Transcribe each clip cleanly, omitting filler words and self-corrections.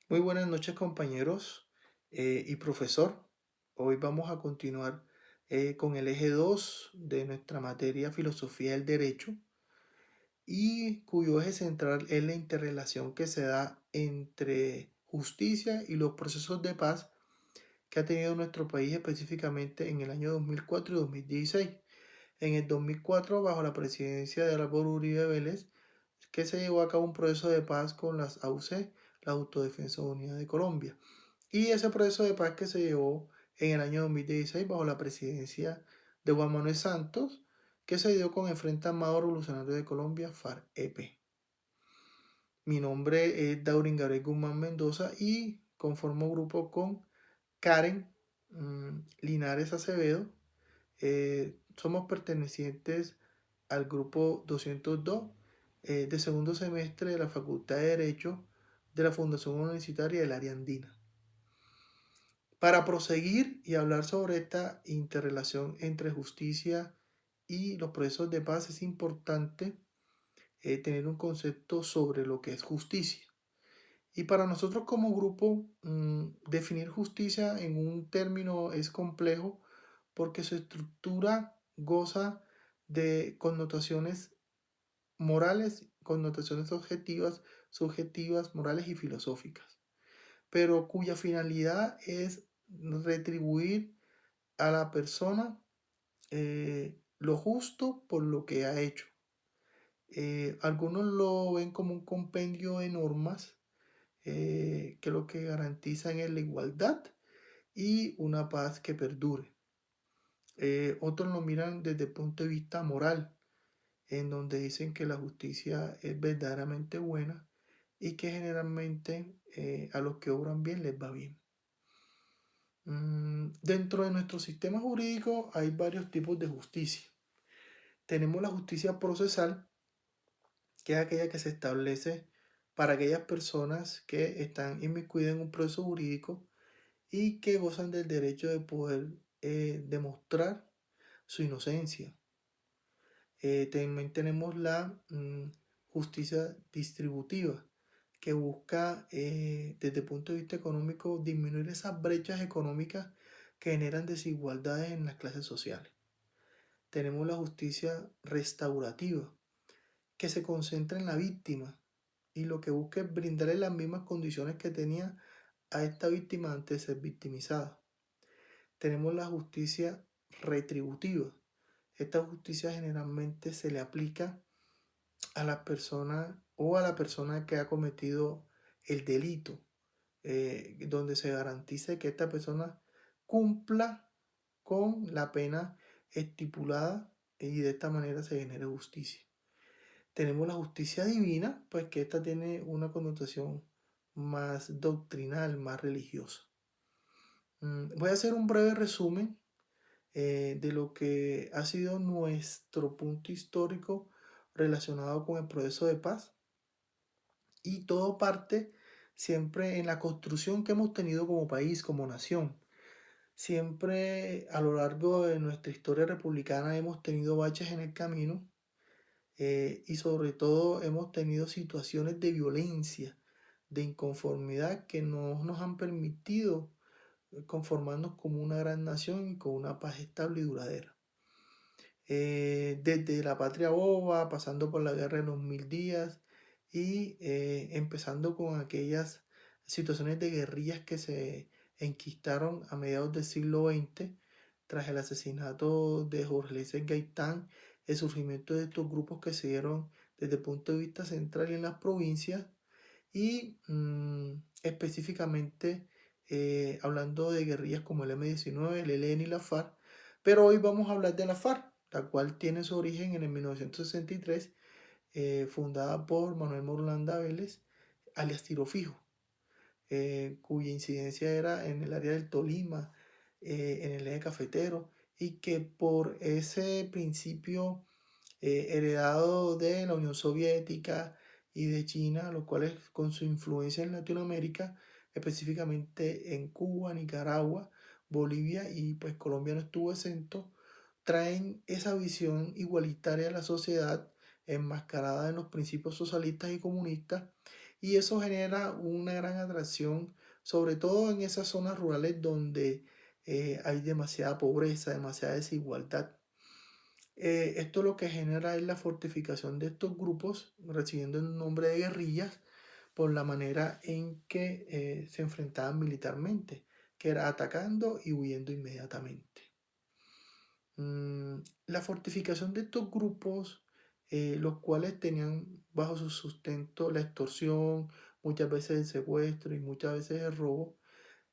Muy buenas noches, compañeros y profesor. Hoy vamos a continuar con el eje 2 de nuestra materia Filosofía del Derecho y cuyo eje central es la interrelación que se da entre justicia y los procesos de paz que ha tenido nuestro país específicamente en el año 2004 y 2016. En el 2004, bajo la presidencia de Álvaro Uribe Vélez, que se llevó a cabo un proceso de paz con las AUC, la Autodefensa Unida de Colombia. Y ese proceso de paz que se llevó en el año 2016 bajo la presidencia de Juan Manuel Santos, que se dio con el Frente Armado Revolucionario de Colombia, FARC-EP. Mi nombre es Daurin Gabriel Guzmán Mendoza y conformo grupo con Karen Linares Acevedo. Somos pertenecientes al grupo 202 de segundo semestre de la Facultad de Derecho de la Fundación Universitaria del Área Andina. Para proseguir y hablar sobre esta interrelación entre justicia y los procesos de paz es importante tener un concepto sobre lo que es justicia. Y para nosotros como grupo, definir justicia en un término es complejo porque su estructura goza de connotaciones morales, connotaciones objetivas, subjetivas, morales y filosóficas, pero cuya finalidad es retribuir a la persona lo justo por lo que ha hecho. Algunos lo ven como un compendio de normas que lo que garantizan es la igualdad y una paz que perdure. Otros lo miran desde el punto de vista moral, en donde dicen que la justicia es verdaderamente buena y que generalmente a los que obran bien les va bien. Dentro de nuestro sistema jurídico hay varios tipos de justicia. Tenemos la justicia procesal, que es aquella que se establece para aquellas personas que están inmiscuidas en un proceso jurídico y que gozan del derecho de poder demostrar su inocencia. También tenemos la justicia distributiva, que busca desde el punto de vista económico disminuir esas brechas económicas que generan desigualdades en las clases sociales. Tenemos la justicia restaurativa, que se concentra en la víctima y lo que busca es brindarle las mismas condiciones que tenía a esta víctima antes de ser victimizada. Tenemos la justicia retributiva. Esta justicia generalmente se le aplica a la persona o a la persona que ha cometido el delito, donde se garantice que esta persona cumpla con la pena estipulada y de esta manera se genere justicia. Tenemos la justicia divina, pues que esta tiene una connotación más doctrinal, más religiosa. Voy a hacer un breve resumen de lo que ha sido nuestro punto histórico relacionado con el proceso de paz y todo parte siempre en la construcción que hemos tenido como país, como nación. Siempre a lo largo de nuestra historia republicana hemos tenido baches en el camino y sobre todo hemos tenido situaciones de violencia, de inconformidad que no nos han permitido conformarnos como una gran nación y con una paz estable y duradera. Desde la Patria Boba, pasando por la Guerra de los Mil Días y empezando con aquellas situaciones de guerrillas que se enquistaron a mediados del siglo XX tras el asesinato de Jorge Eliezer Gaitán, el surgimiento de estos grupos que se dieron desde el punto de vista central en las provincias y específicamente hablando de guerrillas como el M-19, el ELN y la FARC, pero hoy vamos a hablar de la FARC, la cual tiene su origen en el 1963, fundada por Manuel Morlanda Vélez, alias Tiro Fijo, cuya incidencia era en el área del Tolima, en el eje cafetero, y que por ese principio heredado de la Unión Soviética y de China, los cuales con su influencia en Latinoamérica, específicamente en Cuba, Nicaragua, Bolivia y pues Colombia no estuvo exento, traen esa visión igualitaria de la sociedad enmascarada en los principios socialistas y comunistas y eso genera una gran atracción, sobre todo en esas zonas rurales donde hay demasiada pobreza, demasiada desigualdad. Esto lo que genera es la fortificación de estos grupos, recibiendo el nombre de guerrillas, por la manera en que se enfrentaban militarmente, que era atacando y huyendo inmediatamente. La fortificación de estos grupos, los cuales tenían bajo su sustento la extorsión, muchas veces el secuestro y muchas veces el robo,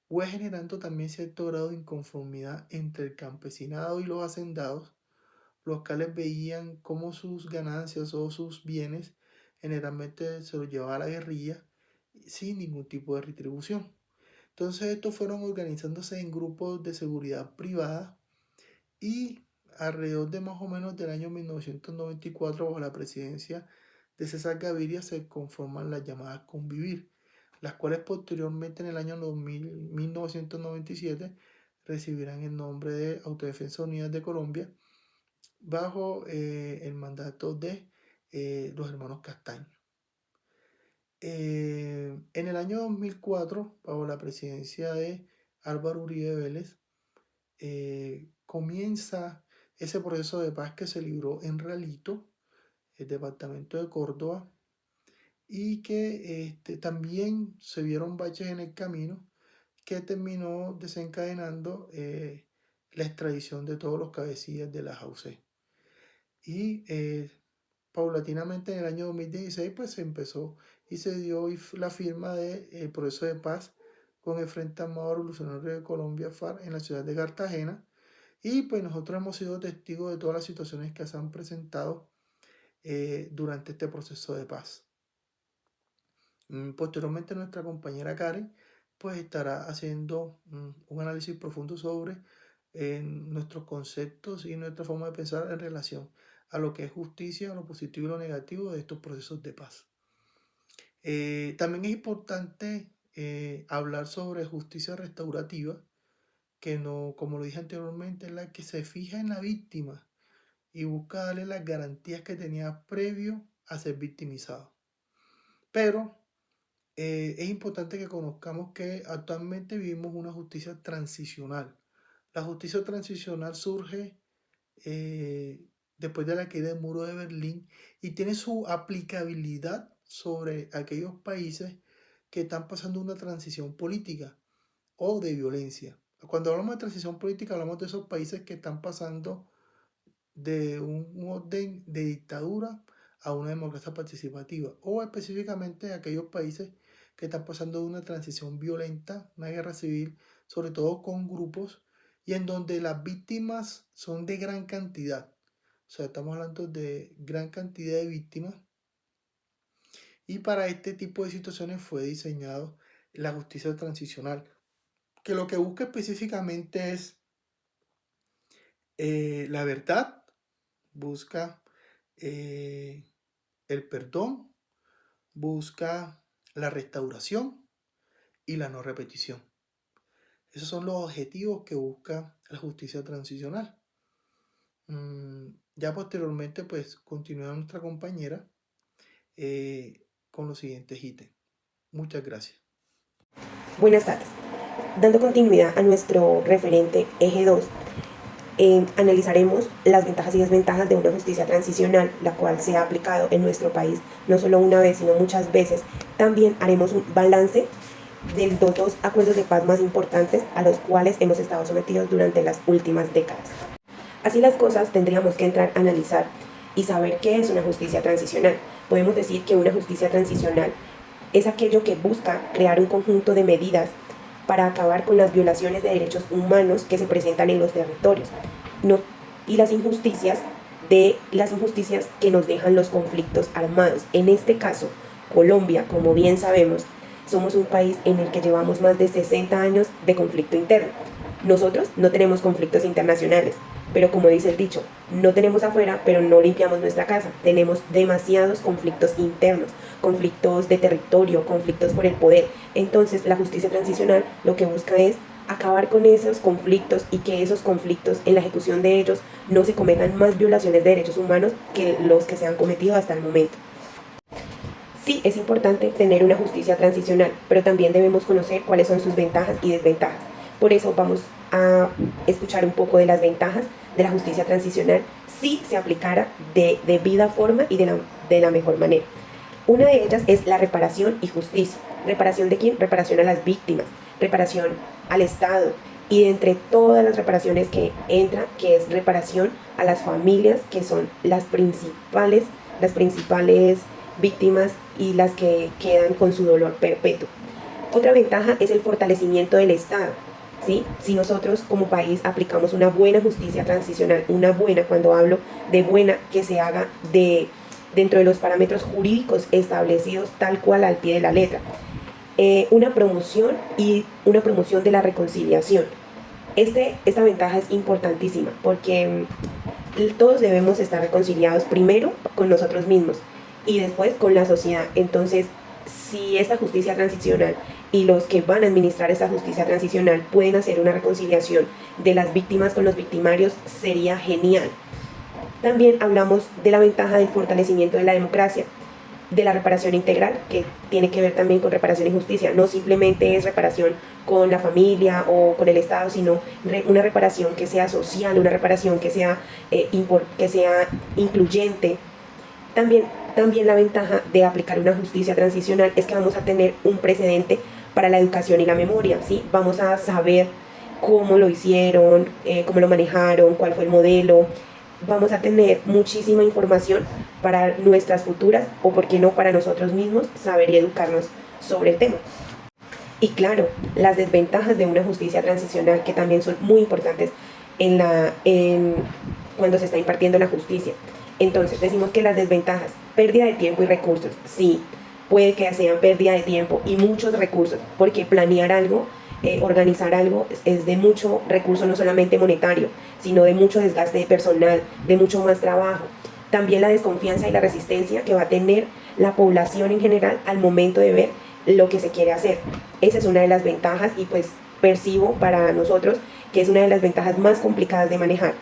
fue generando también cierto grado de inconformidad entre el campesinado y los hacendados, los cuales veían cómo sus ganancias o sus bienes generalmente se los llevaba la guerrilla sin ningún tipo de retribución. Entonces estos fueron organizándose en grupos de seguridad privada y alrededor de más o menos del año 1994, bajo la presidencia de César Gaviria, se conforman las llamadas Convivir, las cuales posteriormente en el año 1997 recibirán el nombre de Autodefensa Unidas de Colombia, bajo el mandato de los hermanos Castaño. En el año 2004, bajo la presidencia de Álvaro Uribe Vélez, comienza ese proceso de paz que se libró en Realito, el departamento de Córdoba, y que también se vieron baches en el camino que terminó desencadenando la extradición de todos los cabecillas de la JAUC. Y paulatinamente en el año 2016 pues se empezó y se dio la firma del proceso de paz con el Frente Armado Revolucionario de Colombia, FARC, en la ciudad de Cartagena. Y pues nosotros hemos sido testigos de todas las situaciones que se han presentado durante este proceso de paz. Posteriormente nuestra compañera Karen pues estará haciendo un análisis profundo sobre nuestros conceptos y nuestra forma de pensar en relación a lo que es justicia, a lo positivo y lo negativo de estos procesos de paz. También es importante hablar sobre justicia restaurativa, que no, como lo dije anteriormente, es la que se fija en la víctima y busca darle las garantías que tenía previo a ser victimizado. Pero es importante que conozcamos que actualmente vivimos una justicia transicional. La justicia transicional surge después de la caída del muro de Berlín y tiene su aplicabilidad sobre aquellos países que están pasando una transición política o de violencia. Cuando hablamos de transición política, hablamos de esos países que están pasando de un orden de dictadura a una democracia participativa, o específicamente aquellos países que están pasando de una transición violenta, una guerra civil, sobre todo con grupos, y en donde las víctimas son de gran cantidad. O sea, estamos hablando de gran cantidad de víctimas. Y para este tipo de situaciones fue diseñado la justicia transicional, que lo que busca específicamente es la verdad, busca el perdón, busca la restauración y la no repetición. Esos son los objetivos que busca la justicia transicional. Ya posteriormente, pues, continúa nuestra compañera con los siguientes ítems. Muchas gracias. Buenas tardes. Dando continuidad a nuestro referente eje 2, analizaremos las ventajas y desventajas de una justicia transicional, la cual se ha aplicado en nuestro país no solo una vez, sino muchas veces. También haremos un balance de los dos acuerdos de paz más importantes a los cuales hemos estado sometidos durante las últimas décadas. Así las cosas, tendríamos que entrar a analizar y saber qué es una justicia transicional. Podemos decir que una justicia transicional es aquello que busca crear un conjunto de medidas para acabar con las violaciones de derechos humanos que se presentan en los territorios y las injusticias que nos dejan los conflictos armados. En este caso, Colombia, como bien sabemos, somos un país en el que llevamos más de 60 años de conflicto interno. Nosotros no tenemos conflictos internacionales, pero como dice el dicho, no tenemos afuera, pero no limpiamos nuestra casa. Tenemos demasiados conflictos internos, conflictos de territorio, conflictos por el poder. Entonces, la justicia transicional lo que busca es acabar con esos conflictos y que esos conflictos, en la ejecución de ellos, no se cometan más violaciones de derechos humanos que los que se han cometido hasta el momento. Sí, es importante tener una justicia transicional, pero también debemos conocer cuáles son sus ventajas y desventajas. Por eso vamos a escuchar un poco de las ventajas de la justicia transicional si se aplicara de debida forma y de la mejor manera. Una de ellas es la reparación y justicia. ¿Reparación de quién? Reparación a las víctimas, reparación al Estado, y entre todas las reparaciones que entra, que es reparación a las familias, que son las principales víctimas y las que quedan con su dolor perpetuo. Otra ventaja es el fortalecimiento del Estado. ¿Sí? Si nosotros como país aplicamos una buena justicia transicional, una buena, cuando hablo de buena, que se haga dentro de los parámetros jurídicos establecidos tal cual al pie de la letra. Una promoción de la reconciliación. Esta ventaja es importantísima porque todos debemos estar reconciliados primero con nosotros mismos y después con la sociedad. Entonces, si esta justicia transicional y los que van a administrar esa justicia transicional pueden hacer una reconciliación de las víctimas con los victimarios, sería genial. También hablamos de la ventaja del fortalecimiento de la democracia, de la reparación integral, que tiene que ver también con reparación y justicia. No simplemente es reparación con la familia o con el Estado, sino una reparación que sea social, una reparación que sea incluyente. También la ventaja de aplicar una justicia transicional es que vamos a tener un precedente para la educación y la memoria, ¿sí? Vamos a saber cómo lo hicieron, cómo lo manejaron, cuál fue el modelo. Vamos a tener muchísima información para nuestras futuras, o por qué no para nosotros mismos, saber y educarnos sobre el tema. Y claro, las desventajas de una justicia transicional, que también son muy importantes cuando se está impartiendo la justicia. Entonces decimos que las desventajas: pérdida de tiempo y recursos. Sí, puede que sean pérdida de tiempo y muchos recursos, porque planear algo, organizar algo es de mucho recurso, no solamente monetario, sino de mucho desgaste personal, de mucho más trabajo. También la desconfianza y la resistencia que va a tener la población en general al momento de ver lo que se quiere hacer. Esa es una de las ventajas, y pues percibo para nosotros que es una de las ventajas más complicadas de manejar.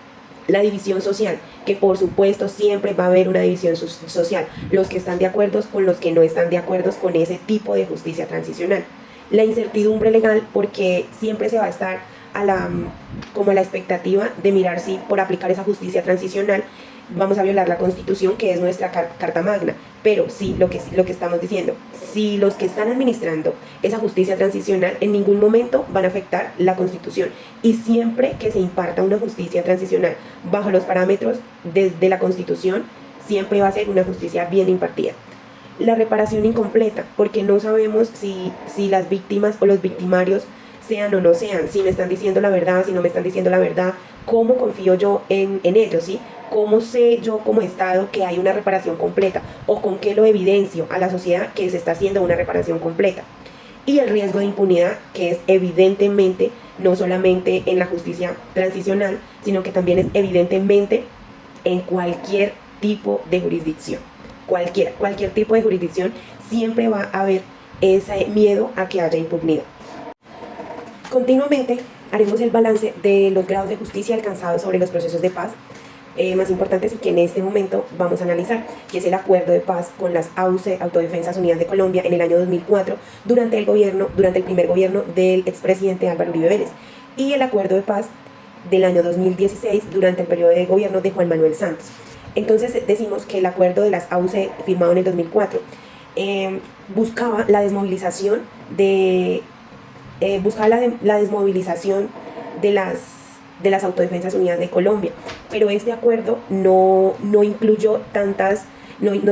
La división social, que por supuesto siempre va a haber una división social, los que están de acuerdo con los que no están de acuerdo con ese tipo de justicia transicional. La incertidumbre legal, porque siempre se va a estar como a la expectativa de mirar si por aplicar esa justicia transicional vamos a violar la Constitución, que es nuestra Carta Magna. Pero sí, lo que estamos diciendo, si los que están administrando esa justicia transicional en ningún momento van a afectar la Constitución, y siempre que se imparta una justicia transicional bajo los parámetros de la Constitución, siempre va a ser una justicia bien impartida. La reparación incompleta, porque no sabemos si las víctimas o los victimarios sean o no sean, si me están diciendo la verdad, si no me están diciendo la verdad. ¿Cómo confío yo en ellos? ¿Sí? ¿Cómo sé yo como Estado que hay una reparación completa? ¿O con qué lo evidencio a la sociedad que se está haciendo una reparación completa? Y el riesgo de impunidad, que es evidentemente no solamente en la justicia transicional, sino que también es evidentemente en cualquier tipo de jurisdicción. Cualquier tipo de jurisdicción siempre va a haber ese miedo a que haya impunidad. Continuamente haremos el balance de los grados de justicia alcanzados sobre los procesos de paz más importantes, y que en este momento vamos a analizar, que es el acuerdo de paz con las AUCE, Autodefensas Unidas de Colombia, en el año 2004, durante el primer gobierno del expresidente Álvaro Uribe Vélez, y el acuerdo de paz del año 2016 durante el periodo de gobierno de Juan Manuel Santos. Entonces decimos que el acuerdo de las AUCE, firmado en el 2004, buscaba la desmovilización de las Autodefensas Unidas de Colombia, pero este acuerdo no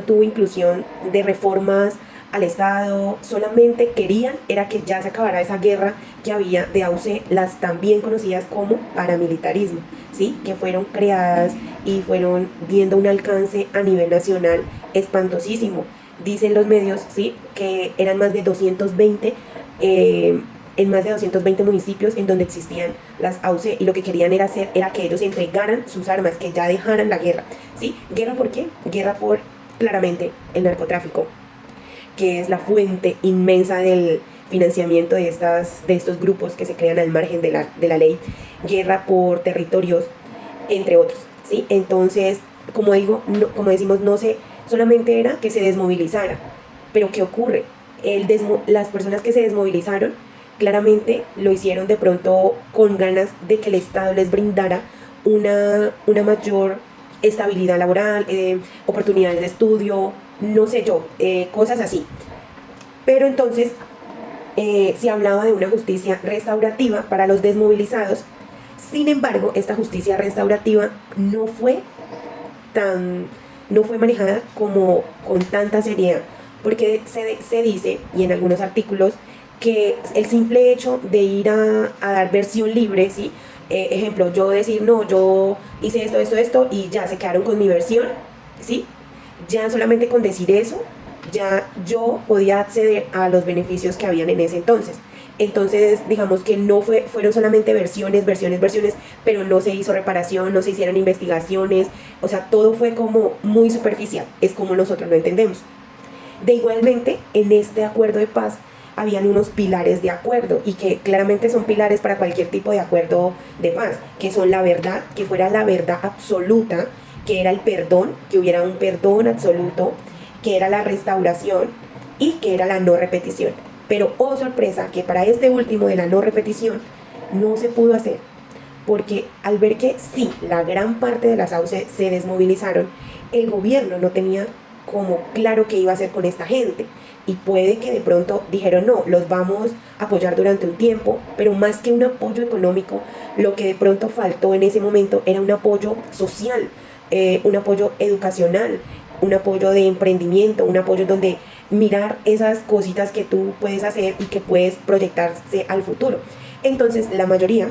tuvo inclusión de reformas al Estado. Solamente querían era que ya se acabara esa guerra que había de AUC, las también conocidas como paramilitarismo, ¿sí? Que fueron creadas y fueron viendo un alcance a nivel nacional espantosísimo. Dicen los medios, ¿sí?, que eran más de 220 en más de 220 municipios en donde existían las AUC, y lo que querían era que ellos entregaran sus armas, que ya dejaran la guerra. ¿Sí? ¿Guerra por qué? Guerra por, claramente, el narcotráfico, que es la fuente inmensa del financiamiento de estos grupos que se crean al margen de la ley. Guerra por territorios, entre otros, ¿sí? Entonces, como decimos, solamente era que se desmovilizara Pero ¿qué ocurre? Las personas que se desmovilizaron claramente lo hicieron de pronto con ganas de que el Estado les brindara una mayor estabilidad laboral, oportunidades de estudio, no sé yo, cosas así. Pero entonces se hablaba de una justicia restaurativa para los desmovilizados. Sin embargo, esta justicia restaurativa no fue manejada como con tanta seriedad, porque se dice, y en algunos artículos, que el simple hecho de ir a dar versión libre, ¿sí? Ejemplo, yo decir, no, yo hice esto, y ya se quedaron con mi versión, ¿sí? Ya solamente con decir eso, ya yo podía acceder a los beneficios que habían en ese entonces. Entonces, digamos que no fueron solamente versiones, pero no se hizo reparación, no se hicieron investigaciones, o sea, todo fue como muy superficial, es como nosotros lo entendemos. De igualmente, en este acuerdo de paz habían unos pilares de acuerdo, y que claramente son pilares para cualquier tipo de acuerdo de paz, que son la verdad, que fuera la verdad absoluta, que era el perdón, que hubiera un perdón absoluto, que era la restauración y que era la no repetición. Pero, oh sorpresa, que para este último de la no repetición no se pudo hacer, porque al ver que sí, la gran parte de las AUCE se desmovilizaron, el gobierno no tenía como claro qué iba a hacer con esta gente. Y puede que de pronto dijeron, no, los vamos a apoyar durante un tiempo, pero más que un apoyo económico, lo que de pronto faltó en ese momento era un apoyo social, un apoyo educacional, un apoyo de emprendimiento, un apoyo donde mirar esas cositas que tú puedes hacer y que puedes proyectarse al futuro. Entonces, la mayoría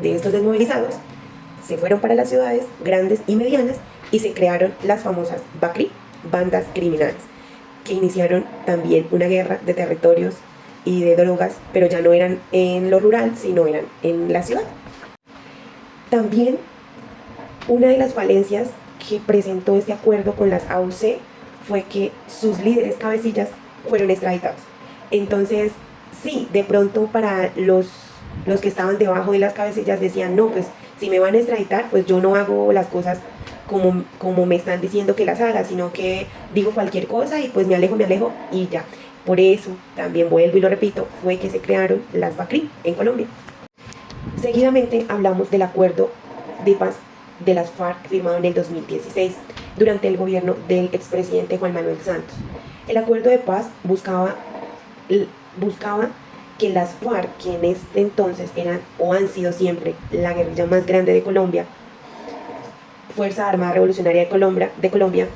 de estos desmovilizados se fueron para las ciudades grandes y medianas y se crearon las famosas BACRI, bandas criminales, que iniciaron también una guerra de territorios y de drogas, pero ya no eran en lo rural, sino eran en la ciudad. También una de las falencias que presentó este acuerdo con las AUC fue que sus líderes cabecillas fueron extraditados. Entonces, sí, de pronto para los que estaban debajo de las cabecillas decían, no, pues si me van a extraditar, pues yo no hago las cosas como me están diciendo que las haga, sino que digo cualquier cosa y pues me alejo y ya. Por eso, también vuelvo y lo repito, fue que se crearon las BACRI en Colombia. Seguidamente hablamos del acuerdo de paz de las FARC firmado en el 2016 durante el gobierno del expresidente Juan Manuel Santos. El acuerdo de paz buscaba que las FARC, que en este entonces eran o han sido siempre la guerrilla más grande de Colombia, Fuerza Armada Revolucionaria de Colombia,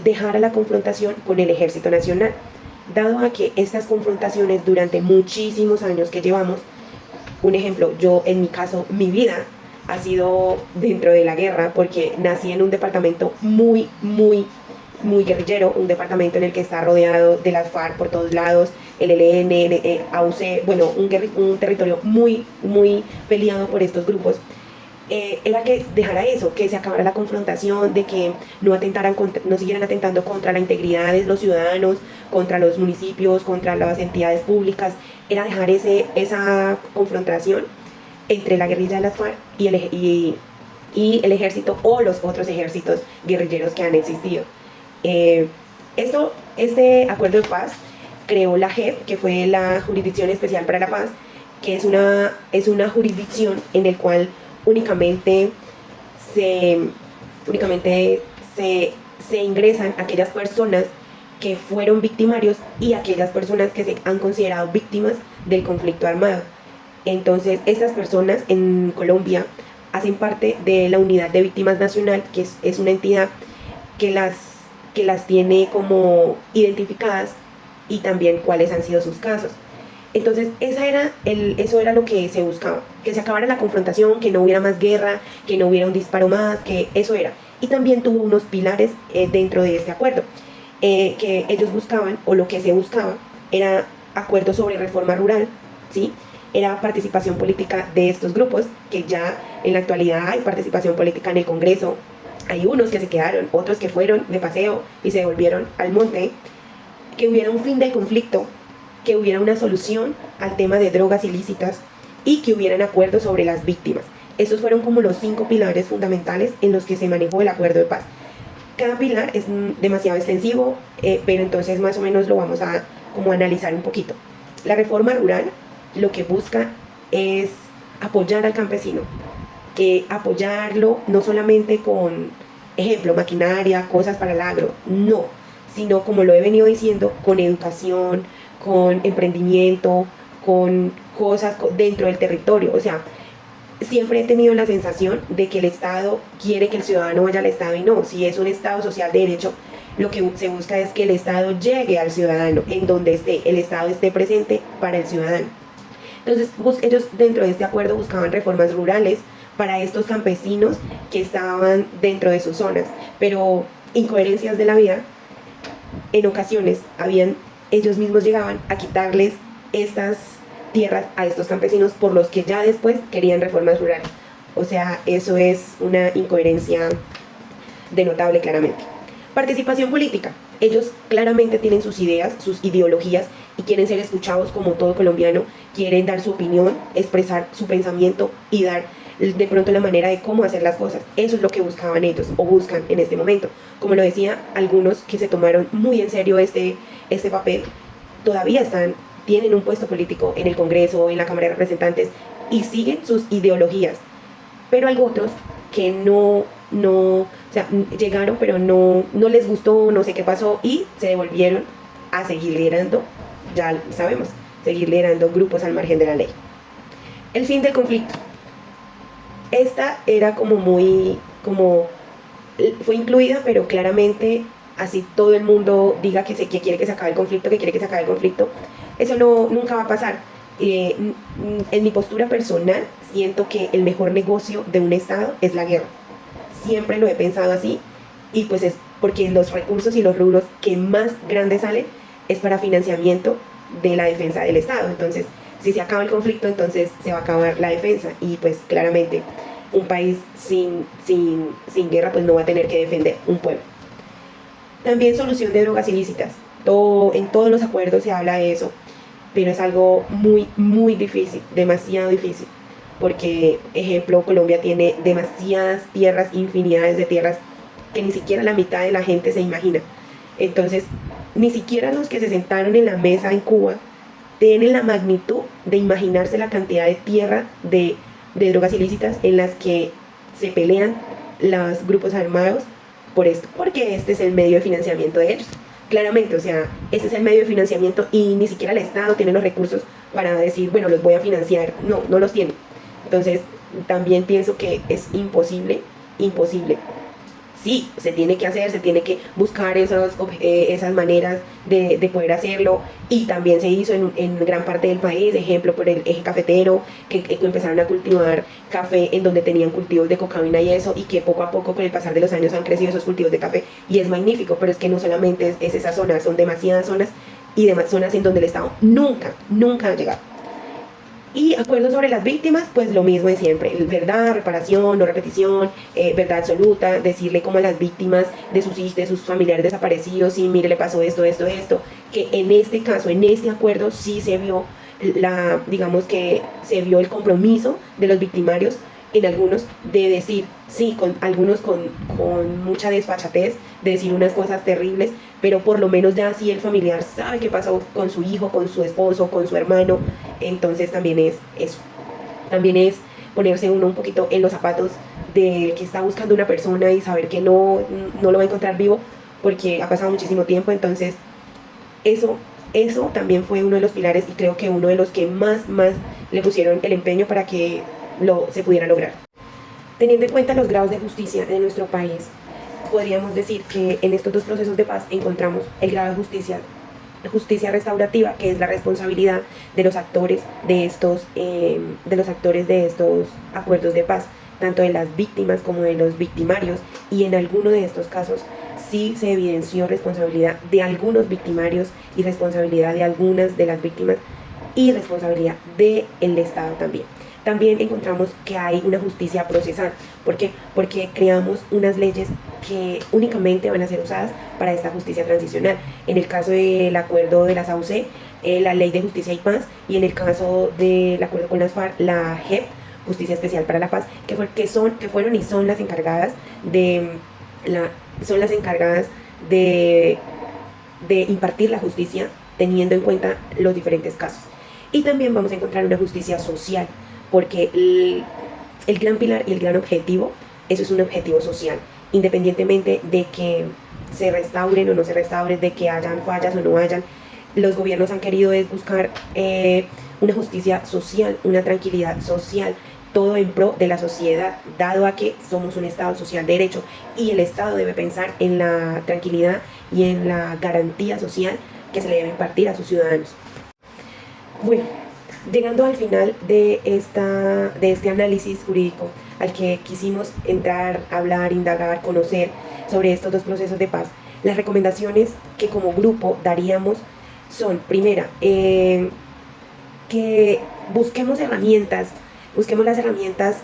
dejara la confrontación con el Ejército Nacional, dado a que estas confrontaciones durante muchísimos años que llevamos, un ejemplo, yo en mi caso, mi vida ha sido dentro de la guerra, porque nací en un departamento muy guerrillero, un departamento en el que está rodeado de las FARC por todos lados, el ELN, AUC, bueno, un territorio muy peleado por estos grupos. Era que dejara eso, que se acabara la confrontación, de que no siguieran atentando contra la integridad de los ciudadanos, contra los municipios, contra las entidades públicas. Era dejar esa confrontación entre la guerrilla de las FARC y el ejército o los otros ejércitos guerrilleros que han existido. Este acuerdo de paz creó la JEP, que fue la Jurisdicción Especial para la Paz, que es una jurisdicción en el cual únicamente se ingresan aquellas personas que fueron victimarios y aquellas personas que se han considerado víctimas del conflicto armado. Entonces, estas personas en Colombia hacen parte de la Unidad de Víctimas Nacional, que es una entidad que las tiene como identificadas y también cuáles han sido sus casos. Entonces, eso era lo que se buscaba, que se acabara la confrontación, que no hubiera más guerra, que no hubiera un disparo más, que eso era. Y también tuvo unos pilares dentro de este acuerdo, que ellos buscaban, o lo que se buscaba, era acuerdo sobre reforma rural, ¿sí? Era participación política de estos grupos, que ya en la actualidad hay participación política en el Congreso. Hay unos que se quedaron, otros que fueron de paseo y se volvieron al monte. Que hubiera un fin del conflicto, que hubiera una solución al tema de drogas ilícitas y que hubieran acuerdos sobre las víctimas. Esos fueron como los 5 pilares fundamentales en los que se manejó el acuerdo de paz. Cada pilar es demasiado extensivo, pero entonces más o menos lo vamos a como analizar un poquito. La reforma rural lo que busca es apoyar al campesino, apoyarlo no solamente con, ejemplo, maquinaria, cosas para el agro, no, sino como lo he venido diciendo, con educación, con emprendimiento, con cosas dentro del territorio. O sea, siempre he tenido la sensación de que el Estado quiere que el ciudadano vaya al Estado y no. Si es un Estado social de derecho, lo que se busca es que el Estado llegue al ciudadano, en donde esté, el Estado esté presente para el ciudadano. Entonces, ellos dentro de este acuerdo buscaban reformas rurales para estos campesinos que estaban dentro de sus zonas, pero incoherencias de la vida, en ocasiones ellos mismos llegaban a quitarles estas tierras a estos campesinos por los que ya después querían reformas rurales. O sea, eso es una incoherencia denotable claramente. Participación política. Ellos claramente tienen sus ideas, sus ideologías y quieren ser escuchados como todo colombiano, quieren dar su opinión, expresar su pensamiento y dar de pronto la manera de cómo hacer las cosas. Eso es lo que buscaban ellos o buscan en este momento. Como lo decía, algunos que se tomaron muy en serio este papel todavía tienen un puesto político en el Congreso, en la Cámara de Representantes y siguen sus ideologías. Pero hay otros que o sea, llegaron pero no les gustó, no sé qué pasó y se devolvieron a seguir liderando, ya sabemos, seguir liderando grupos al margen de la ley. El fin del conflicto. Esta era fue incluida, pero claramente así todo el mundo diga que quiere que se acabe el conflicto, eso nunca va a pasar. En mi postura personal, siento que el mejor negocio de un Estado es la guerra. Siempre lo he pensado así, y pues es porque los recursos y los rubros que más grandes salen es para financiamiento de la defensa del Estado. Entonces, si se acaba el conflicto, entonces se va a acabar la defensa, y pues claramente un país sin guerra pues no va a tener que defender un pueblo. También solución de drogas ilícitas. En todos los acuerdos se habla de eso, pero es algo muy, muy difícil, demasiado difícil, porque, ejemplo, Colombia tiene demasiadas tierras, infinidades de tierras que ni siquiera la mitad de la gente se imagina. Entonces, ni siquiera los que se sentaron en la mesa en Cuba tienen la magnitud de imaginarse la cantidad de tierra de drogas ilícitas en las que se pelean los grupos armados por esto, porque este es el medio de financiamiento de ellos. Claramente, o sea, este es el medio de financiamiento y ni siquiera el Estado tiene los recursos para decir, bueno, los voy a financiar. No los tiene. Entonces, también pienso que es imposible. Sí, se tiene que hacer, se tiene que buscar esas maneras de poder hacerlo, y también se hizo en gran parte del país, ejemplo por el eje cafetero, que empezaron a cultivar café en donde tenían cultivos de cocaína y eso, y que poco a poco con el pasar de los años han crecido esos cultivos de café, y es magnífico, pero es que no solamente es esa zona, son demasiadas zonas, y demás zonas en donde el Estado nunca ha llegado. Y acuerdos sobre las víctimas, pues lo mismo de siempre, verdad, reparación, no repetición, verdad absoluta, decirle como a las víctimas de sus familiares desaparecidos, sí, mire, le pasó esto, que en este caso, en este acuerdo sí se vio digamos que se vio el compromiso de los victimarios en algunos de decir, sí, algunos con mucha desfachatez, de decir unas cosas terribles, pero por lo menos ya sí el familiar sabe qué pasó con su hijo, con su esposo, con su hermano. Entonces también es eso, también es ponerse uno un poquito en los zapatos del que está buscando una persona y saber que no lo va a encontrar vivo porque ha pasado muchísimo tiempo. Entonces eso también fue uno de los pilares, y creo que uno de los que más le pusieron el empeño para que se pudiera lograr. Teniendo en cuenta los grados de justicia de nuestro país, podríamos decir que en estos dos procesos de paz encontramos el grado de justicia restaurativa, que es la responsabilidad de los actores de estos acuerdos de paz, tanto de las víctimas como de los victimarios, y en alguno de estos casos sí se evidenció responsabilidad de algunos victimarios y responsabilidad de algunas de las víctimas y responsabilidad del Estado también. También encontramos que hay una justicia procesal. ¿Por qué? Porque creamos unas leyes que únicamente van a ser usadas para esta justicia transicional. En el caso del acuerdo de las AUC, la Ley de Justicia y Paz, y en el caso del acuerdo con las FARC, la JEP, Justicia Especial para la Paz, que fueron y son las encargadas de son las encargadas de, de impartir la justicia teniendo en cuenta los diferentes casos. Y también vamos a encontrar una justicia social, porque el gran pilar y el gran objetivo, eso es un objetivo social, independientemente de que se restauren o no se restauren, de que hayan fallas o no hayan. Los gobiernos han querido es buscar una justicia social, una tranquilidad social, todo en pro de la sociedad, dado a que somos un Estado social de derecho y el Estado debe pensar en la tranquilidad y en la garantía social que se le debe impartir a sus ciudadanos. Bueno, llegando al final de este análisis jurídico al que quisimos entrar, hablar, indagar, conocer sobre estos dos procesos de paz, las recomendaciones que como grupo daríamos son, primera, que busquemos las herramientas,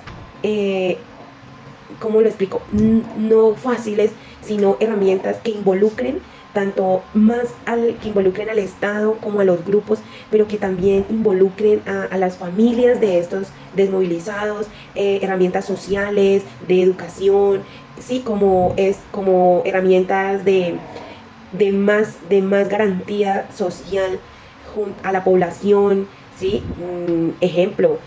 ¿cómo lo explico? No fáciles, sino herramientas que involucren que involucren al Estado como a los grupos, pero que también involucren a las familias de estos desmovilizados, herramientas sociales, de educación, sí, como herramientas de más garantía social a la población, ¿sí? Ejemplo,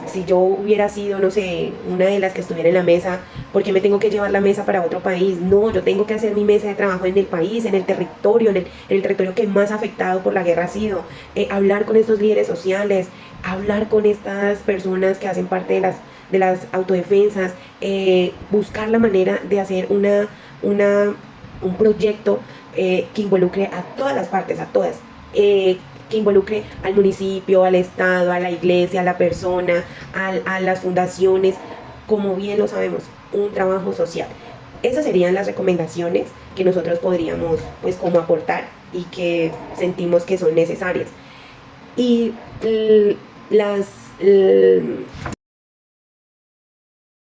si yo hubiera sido, no sé, una de las que estuviera en la mesa, ¿por qué me tengo que llevar la mesa para otro país? No, yo tengo que hacer mi mesa de trabajo en el país, en el territorio, en el territorio que más afectado por la guerra ha sido. Hablar con estos líderes sociales, hablar con estas personas que hacen parte de las autodefensas, buscar la manera de hacer un proyecto que involucre a todas las partes, a todas. Que involucre al municipio, al Estado, a la iglesia, a la persona, a las fundaciones, como bien lo sabemos, un trabajo social. Esas serían las recomendaciones que nosotros podríamos, pues, como aportar y que sentimos que son necesarias. Y